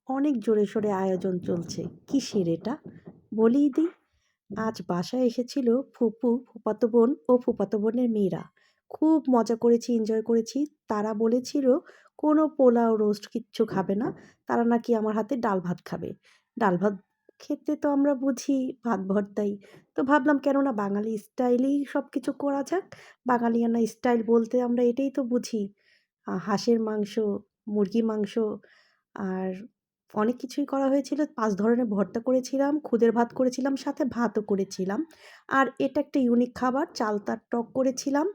অনেক জোরে সোরে আয়োজন চলছে। কিসের এটা? বলেই দিই। আজ বাসায় এসেছিল ফুপু, ফুফাতো বোন ও ফুফাতো বোনের মেয়েরা। খুব মজা করেছি, এনজয় করেছি। তারা বলেছিল কোনো পোলাও, রোস্ট কিচ্ছু খাবে না। তারা নাকি আমার হাতে ডাল ভাত খাবে। ডাল ভাত খেতে তো আমরা বুঝি ভাত ভর্তাই। তো ভাবলাম কেন না বাঙালি স্টাইলেই সবকিছু করা যাক। বাঙালিয়ানা স্টাইল বলতে আমরা এটাই তো বুঝি। হাঁসের মাংস, মুরগি মাংস আর অনেক কিছুই করা হয়েছিল। ৫ ধরনের ভর্তা করেছিলাম, খুদের ভাত করেছিলাম, সাথে ভাতও করেছিলাম। আর এটা একটা ইউনিক খাবার চালতার টক করেছিলাম।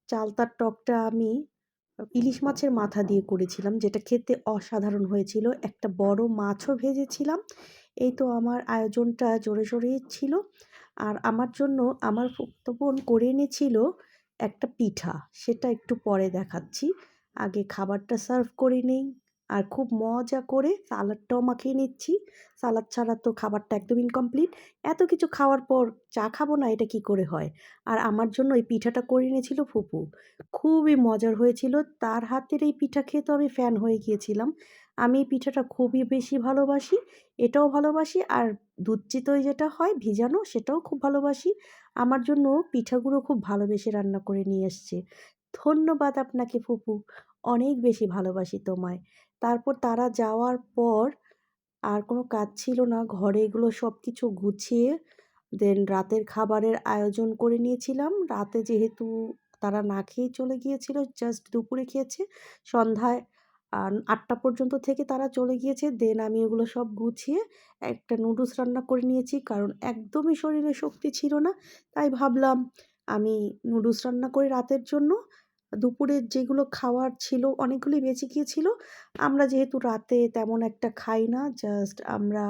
চালতার টকটা আমি ইলিশ মাছের মাথা দিয়ে করেছিলাম, যেটা খেতে অসাধারণ হয়েছিল। একটা বড় মাছও ভেজেছিলাম। এই তো আমার আয়োজনটা জোরে-সোরেই ছিল। আর আমার জন্য আমার ফুফাতো বোন করে এনেছিল একটা পিঠা। সেটা একটু পরে দেখাচ্ছি। আগে খাবারটা সার্ভ করে নেই। আর খুব মজা করে সালাডটাও মাখিয়ে নিচ্ছি। সালাদ ছাড়া তো খাবারটা একদম ইনকমপ্লিট। এত কিছু খাওয়ার পর চা খাবো না, এটা কি করে হয়? আর আমার জন্য এই পিঠাটা করে এনেছিল ফুপু। খুবই মজার হয়েছিল। তার হাতের এই পিঠা খেয়ে তো আমি ফ্যান হয়ে গিয়েছিলাম। আমি এই পিঠাটা খুবই বেশি ভালোবাসি। এটাও ভালোবাসি আর দুধ চিতই যেটা হয় ভিজানো সেটাও খুব ভালোবাসি। আমার জন্য পিঠাগুলো খুব ভালোবেসে রান্না করে নিয়ে এসছে। ধন্যবাদ আপনাকে ফুপু। অনেক বেশি ভালোবাসি তোমায়। তারপর তারা যাওয়ার পর আর কোনো কাজ ছিল না। ঘরে এগুলো সবকিছু গুছিয়ে রাতের খাবারের আয়োজন করে নিয়েছিলাম। রাতে যেহেতু তারা না খেয়েই চলে গিয়েছিল, জাস্ট দুপুরে খেয়েছে। সন্ধ্যায় ৮টা পর্যন্ত থেকে তারা চলে গিয়েছে। আমি এগুলো সব গুছিয়ে একটা নুডলস রান্না করে নিয়েছি। কারণ একদমই শরীরে শক্তি ছিল না। তাই ভাবলাম আমি নুডলস রান্না করি রাতের জন্য। দুপুরের যেগুলো খাওয়ার ছিল অনেকগুলোই বেঁচে গিয়েছিল। আমরা যেহেতু রাতে তেমন একটা খাই না, জাস্ট আমরা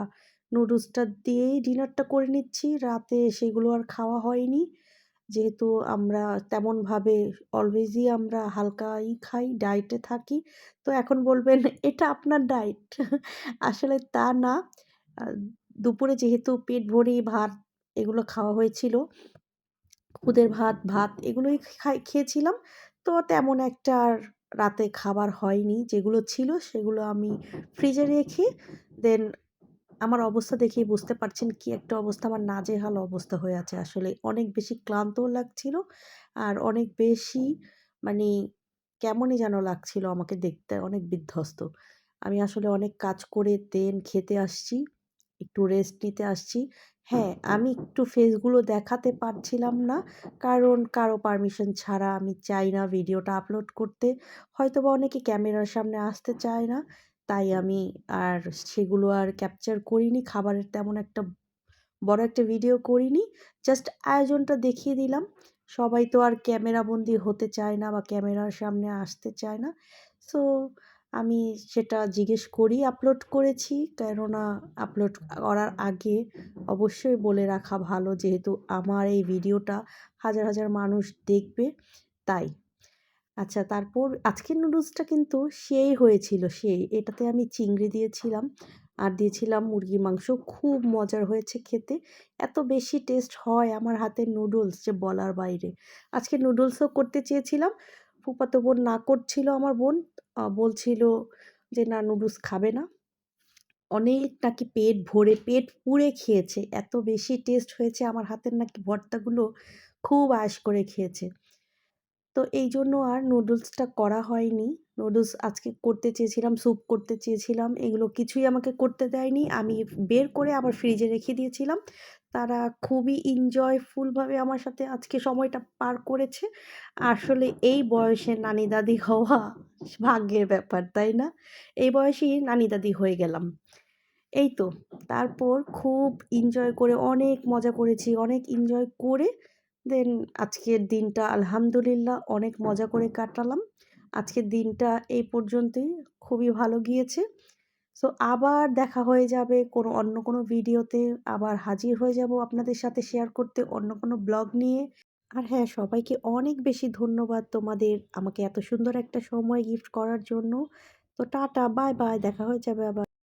নুডলসটা দিয়েই ডিনারটা করে নিচ্ছি। রাতে সেগুলো আর খাওয়া হয়নি। যেহেতু আমরা তেমনভাবে অলওয়েজই আমরা হালকাই খাই, ডায়েটে থাকি। তো এখন বলবেন এটা আপনার ডায়েট? আসলে তা না। আ দুপুরে যেহেতু পেট ভরেই ভাত এগুলো খাওয়া হয়েছিল। খুদের ভাত, ভাত এগুলোই খেয়েছিলাম। তো তেমন একটা আর রাতে খাবার হয়নি। যেগুলো ছিল সেগুলো আমি ফ্রিজে রেখে দেন আমার অবস্থা দেখেই বুঝতে পারছেন কি একটা অবস্থা, আমার নাজেহাল অবস্থা হয়ে আছে আসলে। অনেক বেশি ক্লান্তও লাগছিল আর অনেক বেশি মানে কেমনই যেন লাগছিল আমাকে দেখতে, অনেক বিধ্বস্ত। আমি আসলে অনেক কাজ করে খেতে আসছি, একটু রেস্ট নিতে আসছি। হ্যাঁ, আমি একটু ফেসগুলো দেখাতে পারছিলাম না। কারণ কারো পারমিশন ছাড়া আমি চাই না ভিডিওটা আপলোড করতে। হয়তোবা অনেকে ক্যামেরার সামনে আসতে চায় না। তাই আমি আর সেগুলো আর ক্যাপচার করিনি। খাবারের তেমন একটা বড় একটা ভিডিও করিনি। জাস্ট আয়োজনটা দেখিয়ে দিলাম। সবাই তো আর ক্যামেরাবন্দী হতে চায় না বা ক্যামেরার সামনে আসতে চায় না। সো আমি সেটা জিজ্ঞেস করেই আপলোড করেছি। কেননা আপলোড করার আগে অবশ্যই বলে রাখা ভালো, যেহেতু আমার এই ভিডিওটা হাজার, হাজার মানুষ দেখবে তাই। আচ্ছা, তারপর আজকের নুডলসটা কিন্তু সেই হয়েছিল সেই। এটাতে আমি চিংড়ি দিয়েছিলাম আর দিয়েছিলাম মুরগির মাংস। খুব মজার হয়েছে খেতে। এত বেশি টেস্ট হয় আমার হাতের নুডলস যে বলার বাইরে। আজকে নুডলসও করতে চেয়েছিলাম। ফুফাতো বোন না করছিল আমার বোন। বলছিল যে না নুডলস খাবে না। অনেক নাকি পেট ভরে, পেট পুড়ে খেয়েছে। এত বেশি টেস্ট হয়েছে আমার হাতের নাকি ভর্তাগুলো খুব আয়েশ করে খেয়েছে। তো এইজন্য আর নুডলসটা করা হয়নি। নুডলস আজকে করতে চেয়েছিলাম, স্যুপ করতে চেয়েছিলাম। এগুলো কিছুই আমাকে করতে দেয়নি। আমি বের করে আবার ফ্রিজে রেখে দিয়েছিলাম। তারা খুবই এনজয়ফুল ভাবে আমার সাথে আজকে সময়টা পার করেছে। আসলে এই বয়সে নানি-দাদি হওয়া ভাগ্যের ব্যাপার, তাই না? এই বয়সেই নানি-দাদি হয়ে গেলাম। এই তো। তারপর খুব এনজয় করে অনেক মজা করেছি। অনেক এনজয় করে দেন আজকের দিনটা আলহামদুলিল্লাহ অনেক মজা করে কাটালাম। আজকের দিনটা এই পর্যন্তই। খুবই ভালো গিয়েছে। সো আবার দেখা হয়ে যাবে অন্য কোনো ভিডিওতে। আবার হাজির হয়ে যাব আপনাদের সাথে শেয়ার করতে অন্য কোনো ব্লগ নিয়ে। আর হ্যাঁ, সবাইকে অনেক বেশি ধন্যবাদ তোমাদের আমাকে এত সুন্দর একটা সময় গিফট করার জন্য। তো টাটা, বাই, বাই। দেখা হয়ে যাবে আবার।